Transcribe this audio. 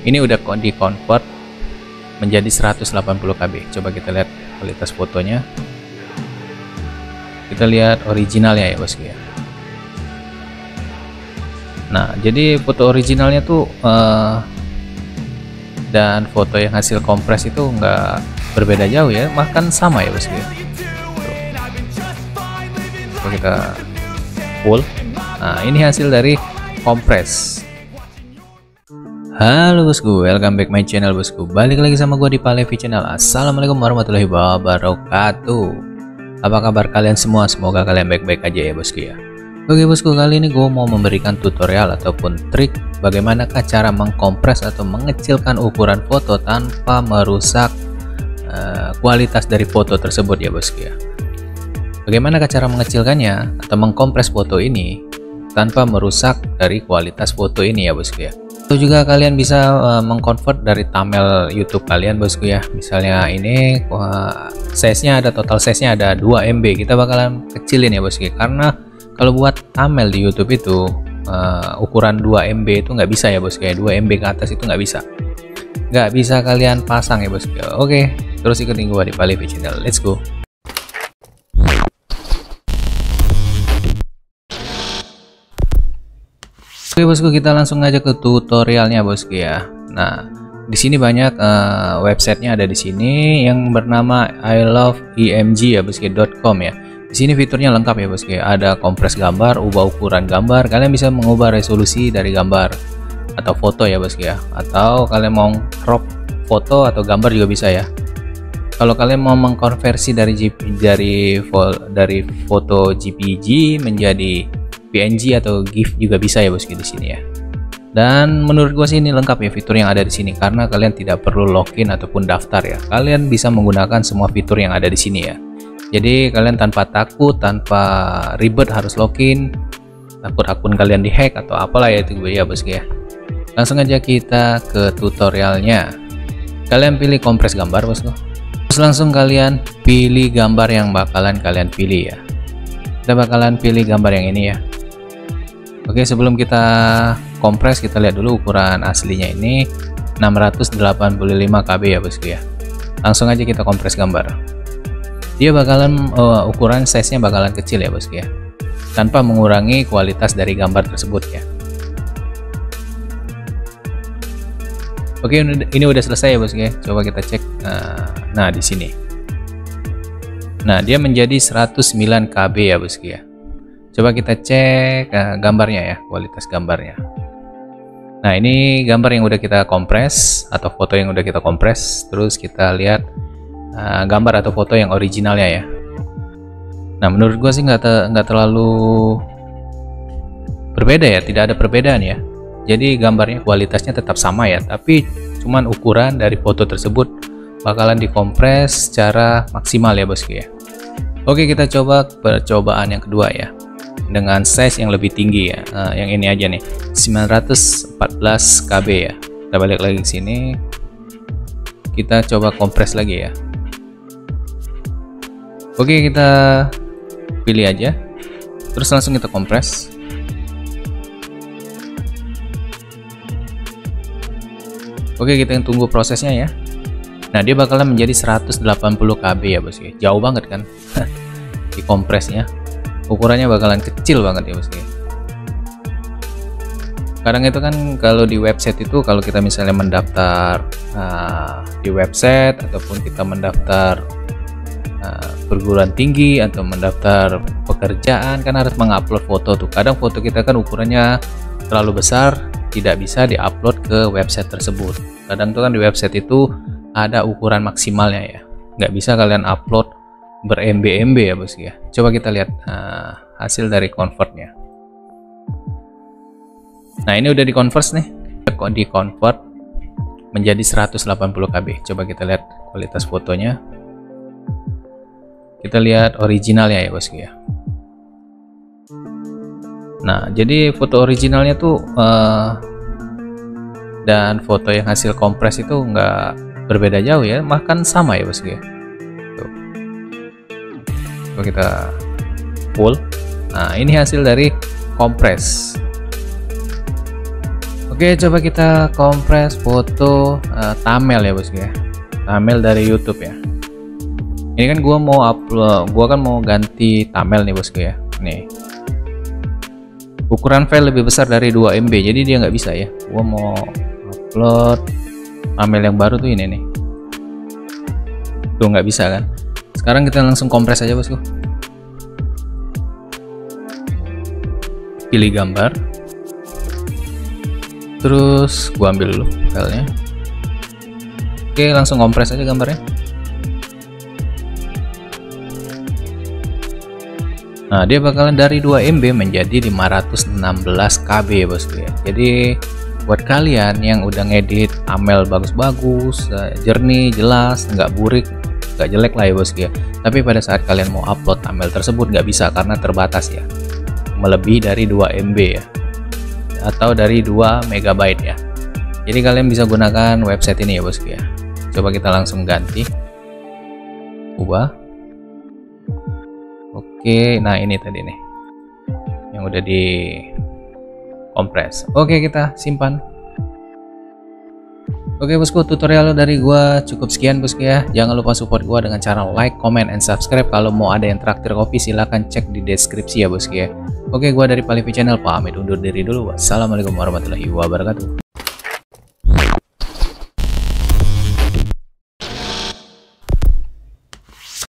Ini udah di convert menjadi 180 KB. Coba kita lihat kualitas fotonya. Kita lihat originalnya ya bosku ya. Nah, jadi foto originalnya tuh dan foto yang hasil kompres itu nggak berbeda jauh ya, bahkan sama ya bosku ya. Coba kita full. Nah, ini hasil dari kompres. Halo bosku, welcome back my channel bosku. Balik lagi sama gue di Palevi Channel. Assalamualaikum warahmatullahi wabarakatuh. Apa kabar kalian semua? Semoga kalian baik-baik aja ya bosku ya. Oke bosku, kali ini gue mau memberikan tutorial ataupun trik bagaimanakah cara mengkompres atau mengecilkan ukuran foto tanpa merusak kualitas dari foto tersebut ya bosku ya. Bagaimanakah cara mengecilkannya atau mengkompres foto ini tanpa merusak dari kualitas foto ini ya bosku ya. Atau juga kalian bisa mengconvert dari thumbnail YouTube kalian bosku ya. Misalnya ini size-nya ada, total size-nya ada 2 MB. Kita bakalan kecilin ya bosku ya. Karena kalau buat thumbnail di YouTube itu ukuran 2 MB itu nggak bisa ya bosku ya. 2 MB ke atas itu nggak bisa kalian pasang ya bosku ya. Oke, terus ikutin gua di Palevi Channel. Let's go. Oke bosku, kita langsung aja ke tutorialnya bosku ya. Nah, di sini banyak websitenya ada di sini yang bernama iloveemg ya bosku.com ya. Di sini fiturnya lengkap ya bosku ya. Ada kompres gambar, ubah ukuran gambar. Kalian bisa mengubah resolusi dari gambar atau foto ya bosku ya. Atau kalian mau crop foto atau gambar juga bisa ya. Kalau kalian mau mengkonversi dari foto JPG menjadi PNG atau GIF juga bisa ya bosku di sini ya. Dan menurut gua sih ini lengkap ya fitur yang ada di sini, karena kalian tidak perlu login ataupun daftar ya. Kalian bisa menggunakan semua fitur yang ada di sini ya. Jadi kalian tanpa takut, tanpa ribet harus login, takut akun kalian dihack atau apalah ya itu ya bosku ya. Langsung aja kita ke tutorialnya. Kalian pilih kompres gambar bosku. Terus langsung kalian pilih gambar yang bakalan kalian pilih ya. Kita bakalan pilih gambar yang ini ya. Oke, sebelum kita kompres kita lihat dulu ukuran aslinya ini 685 KB ya bosku ya. Langsung aja kita kompres gambar. Dia bakalan ukuran size-nya bakalan kecil ya bosku ya, tanpa mengurangi kualitas dari gambar tersebut ya. Oke, ini udah selesai ya bosku ya. Coba kita cek. Nah, di sini. Nah, dia menjadi 109 KB ya bosku ya. Coba kita cek gambarnya ya, kualitas gambarnya. Nah, ini gambar yang udah kita kompres atau foto yang udah kita kompres. Terus kita lihat gambar atau foto yang originalnya ya. Nah, menurut gua sih nggak terlalu berbeda ya, tidak ada perbedaan ya. Jadi gambarnya kualitasnya tetap sama ya, tapi cuman ukuran dari foto tersebut bakalan dikompres secara maksimal ya bosku ya. Oke, kita coba percobaan yang kedua ya, dengan size yang lebih tinggi ya. Yang ini aja nih, 914 KB ya. Kita balik lagi ke sini, kita coba kompres lagi ya. Oke, kita pilih aja, terus langsung kita kompres. Oke, kita tunggu prosesnya ya. Nah, dia bakalan menjadi 180 KB ya bosku ya. Jauh banget kan di kompresnya. Ukurannya bakalan kecil banget ya bosku ya. Kadang itu kan kalau di website itu, kalau kita misalnya mendaftar di website ataupun kita mendaftar perguruan tinggi atau mendaftar pekerjaan, kan harus mengupload foto tuh. Kadang foto kita kan ukurannya terlalu besar, tidak bisa diupload ke website tersebut. Kadang tuh kan di website itu ada ukuran maksimalnya ya, nggak bisa kalian upload ber-MB ya bosku ya. Coba kita lihat hasil dari convertnya. Nah, ini udah di-convert nih, di-convert menjadi 180 KB. Coba kita lihat kualitas fotonya. Kita lihat originalnya ya bosku ya. Nah, jadi foto originalnya tuh dan foto yang hasil kompres itu nggak berbeda jauh ya, bahkan sama ya bosku ya. Tuh. Coba kita full. Nah, ini hasil dari kompres. Oke, Oke, coba kita kompres foto thumbnail ya bosku ya, thumbnail dari YouTube ya. Ini kan gua mau upload, gua kan mau ganti thumbnail nih bosku ya. Nih, ukuran file lebih besar dari 2 MB, jadi dia nggak bisa ya. Gua mau upload thumbnail yang baru tuh ini nih, tuh nggak bisa kan. Sekarang kita langsung kompres aja bosku, pilih gambar, terus gua ambil dulu filenya. Oke, langsung kompres aja gambarnya. Nah, dia bakalan dari 2 MB menjadi 516 KB ya bosku ya. Jadi buat kalian yang udah ngedit thumbnail bagus-bagus, jernih, jelas, nggak burik, nggak jelek lah ya bosku ya. Tapi pada saat kalian mau upload thumbnail tersebut nggak bisa karena terbatas ya, melebihi dari 2 MB ya, atau dari 2 MB ya. Jadi kalian bisa gunakan website ini ya bosku ya. Coba kita langsung ganti, ubah. Oke, nah ini tadi nih yang udah di kompres. Oke, kita simpan. Oke bosku, tutorial dari gua cukup sekian bosku ya. Jangan lupa support gua dengan cara like, comment, and subscribe. Kalau mau ada yang traktir kopi silahkan cek di deskripsi ya bosku ya. Oke, gua dari Palivi Channel pamit undur diri dulu. Wassalamualaikum warahmatullahi wabarakatuh.